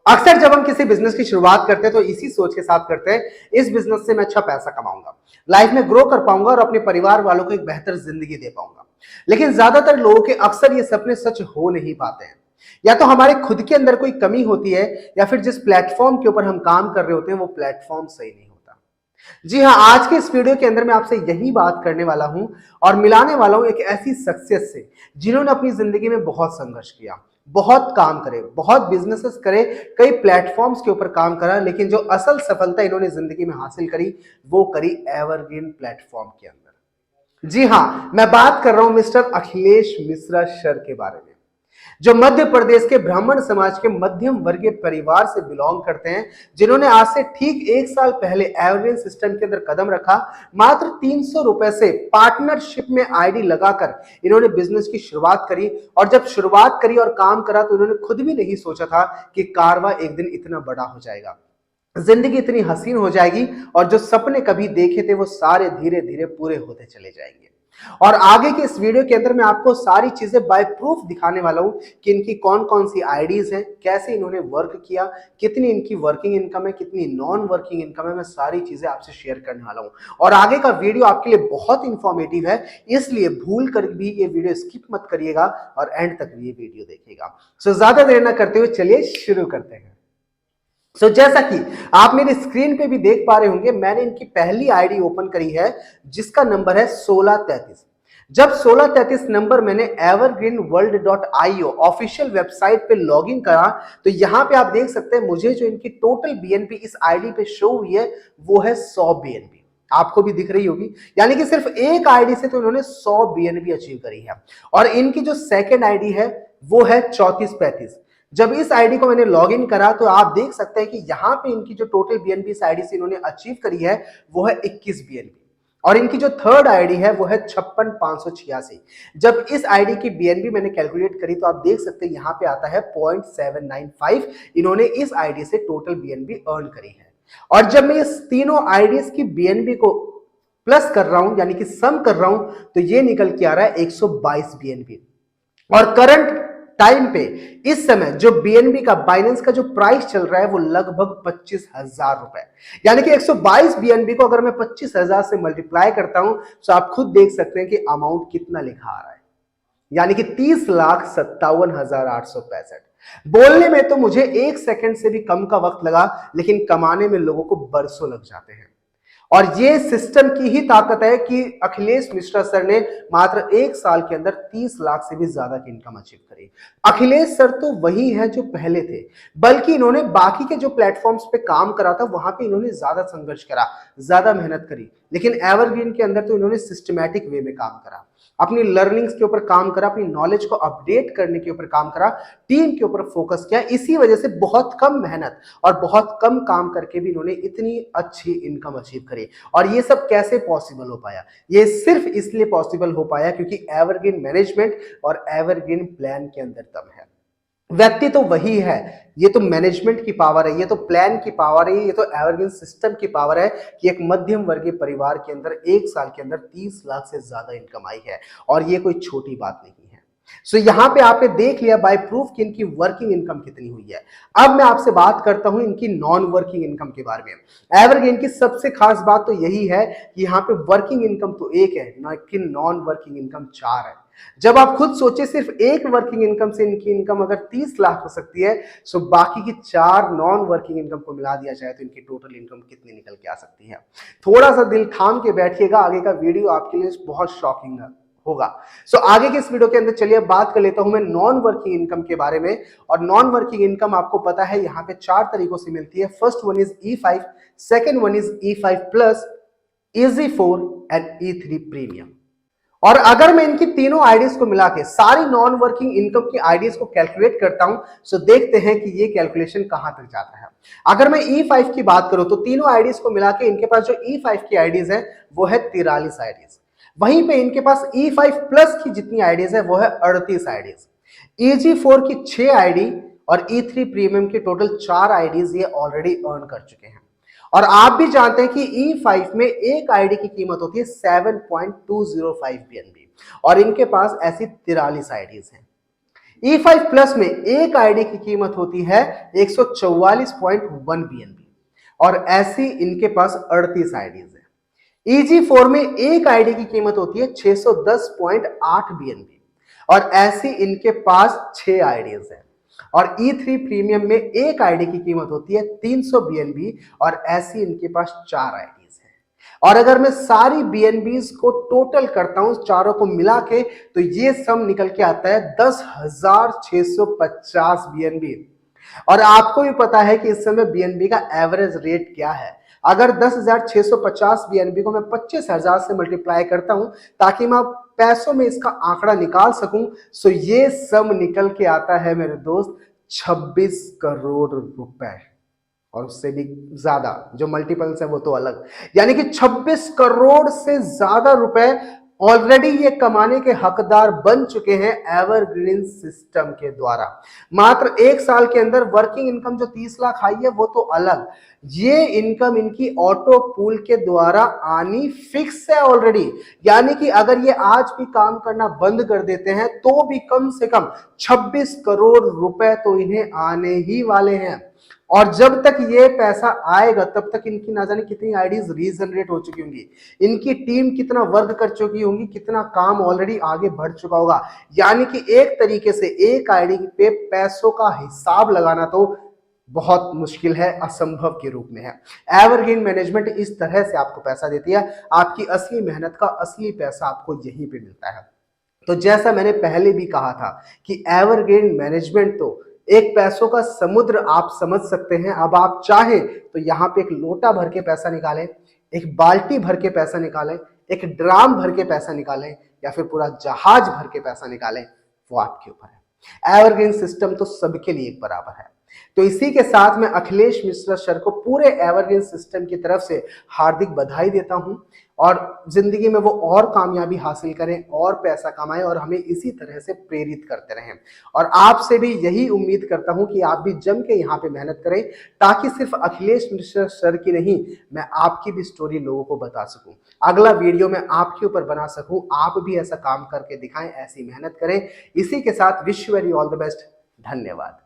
अक्सर जब हम किसी बिजनेस की शुरुआत करते हैं तो इसी सोच के साथ करते हैं, इस बिजनेस से मैं अच्छा पैसा कमाऊंगा, लाइफ में ग्रो कर पाऊंगा और अपने परिवार वालों को एक बेहतर जिंदगी दे पाऊंगा। लेकिन ज्यादातर लोगों के अक्सर ये सपने सच हो नहीं पाते हैं। या तो हमारे खुद के अंदर कोई कमी होती है, या फिर जिस प्लेटफॉर्म के ऊपर हम काम कर रहे होते हैं वो प्लेटफॉर्म सही नहीं होता। जी हाँ, आज के इस वीडियो के अंदर मैं आपसे यही बात करने वाला हूं और मिलाने वाला हूं एक ऐसी शख्सियत से जिन्होंने अपनी जिंदगी में बहुत संघर्ष किया, बहुत काम करे, बहुत बिजनेसेस करे, कई प्लेटफॉर्म्स के ऊपर काम करा, लेकिन जो असल सफलता इन्होंने जिंदगी में हासिल करी वो करी एवरग्रीन प्लेटफॉर्म के अंदर। जी हाँ, मैं बात कर रहा हूं मिस्टर अखिलेश मिश्रा सर के बारे में, जो मध्य प्रदेश के ब्राह्मण समाज के मध्यम वर्गीय परिवार से बिलोंग करते हैं, जिन्होंने आज से ठीक 1 साल पहले एवरग्रीन सिस्टम के अंदर कदम रखा। मात्र 300 रुपए से पार्टनरशिप में आईडी लगाकर इन्होंने बिजनेस की शुरुआत करी, और जब शुरुआत करी और काम करा तो इन्होंने खुद भी नहीं सोचा था कि कारवा एक दिन इतना बड़ा हो जाएगा, जिंदगी इतनी हसीन हो जाएगी, और जो सपने कभी देखे थे वो सारे धीरे धीरे पूरे होते चले जाएंगे। और आगे के इस वीडियो के अंदर मैं आपको सारी चीजें बाय प्रूफ दिखाने वाला हूं कि इनकी कौन कौन सी आईडीज हैं, कैसे इन्होंने वर्क किया, कितनी इनकी वर्किंग इनकम है, कितनी नॉन वर्किंग इनकम है। मैं सारी चीजें आपसे शेयर करने वाला हूं और आगे का वीडियो आपके लिए बहुत इंफॉर्मेटिव है, इसलिए भूल कर भी ये वीडियो स्किप मत करिएगा और एंड तक ये वीडियो देखिएगा। सो ज्यादा देर ना करते हुए चलिए शुरू करते हैं। जैसा कि आप मेरी स्क्रीन पे भी देख पा रहे होंगे, मैंने इनकी पहली आईडी ओपन करी है जिसका नंबर है 1633। जब 1633 नंबर मैंने evergreenworld.io ऑफिशियल वेबसाइट पे लॉगिन करा तो यहां पे आप देख सकते हैं मुझे जो इनकी टोटल बीएनपी इस आईडी पे शो हुई है वो है 100 बीएनपी। आपको भी दिख रही होगी, यानी कि सिर्फ एक आईडी से तो इन्होंने 100 बीएनपी अचीव करी है। और इनकी जो सेकेंड आईडी है वो है 3435। जब इस आईडी को मैंने लॉगिन करा तो आप देख सकते हैं कि यहां पे इनकी जो टोटल बीएनपी इस आईडी से इन्होंने अचीव करी है वो है 21 बीएनपी। और इनकी जो थर्ड आईडी है वो है 56,586। जब इस आईडी की बीएनपी मैंने कैलकुलेट करी तो आप देख सकते हैं यहां पे आता है 0.795। इन्होंने इस आईडी से टोटल बीएनपी अर्न करी है। और जब मैं इस तीनों आईडीज की बीएनपी को प्लस कर रहा हूं, यानी कि सम कर रहा हूं, तो ये निकल के आ रहा है 122 बीएनपी। और करंट टाइम पे इस समय जो बीएनबी का बाइनेंस का जो प्राइस चल रहा है वो लगभग 25,000 रुपए, यानी कि 122 बीएनबी को अगर मैं 25,000 से मल्टीप्लाई करता हूं तो आप खुद देख सकते हैं कि अमाउंट कितना लिखा आ रहा है, यानी कि 30,57,865। बोलने में तो मुझे 1 सेकंड से भी कम का वक्त लगा, लेकिन कमाने में लोगों को बरसों लग जाते हैं। और ये सिस्टम की ही ताकत है कि अखिलेश मिश्रा सर ने मात्र 1 साल के अंदर 30 लाख से भी ज्यादा की इनकम अचीव करी। अखिलेश सर तो वही है जो पहले थे, बल्कि इन्होंने बाकी के जो प्लेटफॉर्म्स पे काम करा था वहां पे इन्होंने ज्यादा संघर्ष करा, ज्यादा मेहनत करी, लेकिन एवरग्रीन के अंदर तो इन्होंने सिस्टमैटिक वे में काम करा, अपनी लर्निंग्स के ऊपर काम करा, अपनी नॉलेज को अपडेट करने के ऊपर काम करा, टीम के ऊपर फोकस किया। इसी वजह से बहुत कम मेहनत और बहुत कम काम करके भी इन्होंने इतनी अच्छी इनकम अचीव करी। और ये सब कैसे पॉसिबल हो पाया? ये सिर्फ इसलिए पॉसिबल हो पाया क्योंकि एवरग्रीन मैनेजमेंट और एवरग्रीन प्लान के अंदर दम है। व्यक्ति तो वही है, ये तो मैनेजमेंट की पावर है, ये तो प्लान की पावर है, ये तो एवरग्रीन सिस्टम की पावर है कि एक मध्यम वर्गीय परिवार के अंदर 1 साल के अंदर 30 लाख से ज्यादा इनकम आई है, और ये कोई छोटी बात नहीं है। यहां पे आपने देख लिया बाय प्रूफ कि इनकी वर्किंग इनकम कितनी हुई है। अब मैं आपसे बात करता हूं इनकी नॉन वर्किंग इनकम के बारे में। एवरग्रीन की सबसे खास बात तो यही है कि यहाँ पे वर्किंग इनकम तो एक है, लेकिन नॉन वर्किंग इनकम 4 है। जब आप खुद सोचे सिर्फ एक वर्किंग इनकम से इनकी इनकम अगर 30 लाख हो सकती है, तो बाकी की 4 नॉन वर्किंग इनकम को मिला दिया जाए तो इनकी टोटल इनकम कितनी निकल के आ सकती है। थोड़ा सा दिल थाम के बैठिएगा, आगे का वीडियो आपके लिए बहुत शॉकिंग होगा। आगे के इस वीडियो के अंदर चलिए बात कर लेता हूं मैं नॉन वर्किंग इनकम के बारे में। और नॉन वर्किंग इनकम आपको पता है यहां पे 4 तरीकों से मिलती है। First one is E5, second one is E5 plus, EZ4 and E3 premium. और अगर मैं इनकी तीनों आईडीज को मिला के सारी नॉन वर्किंग इनकम की आईडीज को कैलकुलेट करता हूं तो देखते हैं कि ये कैलकुलेशन कहां तक जाता है। अगर मैं E5 की बात करूं तो तीनों आईडीज को मिला के इनके पास जो E5 की आईडीज है वो है 43 आईडीज। वहीं पे इनके पास E5 प्लस की जितनी आईडीज है वो है 38 आईडीज। EG4 की 6 आईडी और E3 प्रीमियम की टोटल 4 आईडीज ये ऑलरेडी अर्न कर चुके हैं। और आप भी जानते हैं कि E5 में एक आईडी की कीमत होती है 7.205 BNB और इनके पास ऐसी 43 आईडीज हैं। E5 प्लस में एक आईडी की कीमत होती है 144.1 बीएनबी और ऐसी इनके पास 38 आईडीज है। EG4 में एक आईडी की कीमत होती है 610.8 बीएनबी और ऐसी इनके पास 6 आईडीज है। और E3 प्रीमियम में एक आईडी की कीमत होती है 300 बीएनबी और ऐसी इनके पास 4 आईडीज है। और अगर मैं सारी बीएनबीज को टोटल करता हूं चारों को मिला के तो ये सम निकल के आता है 10,650 बीएनबी। और आपको भी पता है कि इस समय बीएनबी का एवरेज रेट क्या है। अगर 10,650 बीएनबी को मैं 25,000 से मल्टीप्लाई करता हूं ताकि मैं पैसों में इसका आंकड़ा निकाल सकूं, सो ये सम निकल के आता है मेरे दोस्त 26 करोड़ रुपए और उससे भी ज्यादा। जो मल्टीपल्स है वो तो अलग, यानी कि 26 करोड़ से ज्यादा रुपए ऑलरेडी ये कमाने के हकदार बन चुके हैं एवरग्रीन सिस्टम के द्वारा। मात्र एक साल के अंदर वर्किंग इनकम जो 30 लाख आई है वो तो अलग, ये इनकम इनकी ऑटो पूल के द्वारा आनी फिक्स है ऑलरेडी। यानी कि अगर ये आज भी काम करना बंद कर देते हैं तो भी कम से कम 26 करोड़ रुपए तो इन्हें आने ही वाले हैं। और जब तक ये पैसा आएगा तब तक इनकी ना जाने कितनी आईडीज रीजनरेट हो चुकी होंगी, इनकी टीम कितना वर्क कर चुकी होंगी, कितना काम ऑलरेडी आगे बढ़ चुका होगा। यानी कि एक तरीके से एक आईडी पे पैसों का हिसाब लगाना तो बहुत मुश्किल है, असंभव के रूप में है। एवरग्रीन मैनेजमेंट इस तरह से आपको पैसा देती है, आपकी असली मेहनत का असली पैसा आपको यहीं पे मिलता है। तो जैसा मैंने पहले भी कहा था कि एवरग्रीन मैनेजमेंट तो एक पैसों का समुद्र आप समझ सकते हैं। अब आप चाहें तो यहाँ पे एक लोटा भर के पैसा निकालें, एक बाल्टी भर के पैसा निकालें, एक ड्राम भर के पैसा निकालें या फिर पूरा जहाज भर के पैसा निकालें, वो आपके ऊपर है। एवरग्रीन सिस्टम तो सबके लिए एक बराबर है। तो इसी के साथ मैं अखिलेश मिश्रा सर को पूरे एवरग्रीन सिस्टम की तरफ से हार्दिक बधाई देता हूं और जिंदगी में वो और कामयाबी हासिल करें और पैसा कमाएं और हमें इसी तरह से प्रेरित करते रहें। और आपसे भी यही उम्मीद करता हूं कि आप भी जम के यहाँ पे मेहनत करें ताकि सिर्फ अखिलेश मिश्रा सर की नहीं, मैं आपकी भी स्टोरी लोगों को बता सकूं, अगला वीडियो में आपके ऊपर बना सकूं, आप भी ऐसा काम करके दिखाएं, ऐसी मेहनत करें। इसी के साथ wish you very all the best. धन्यवाद।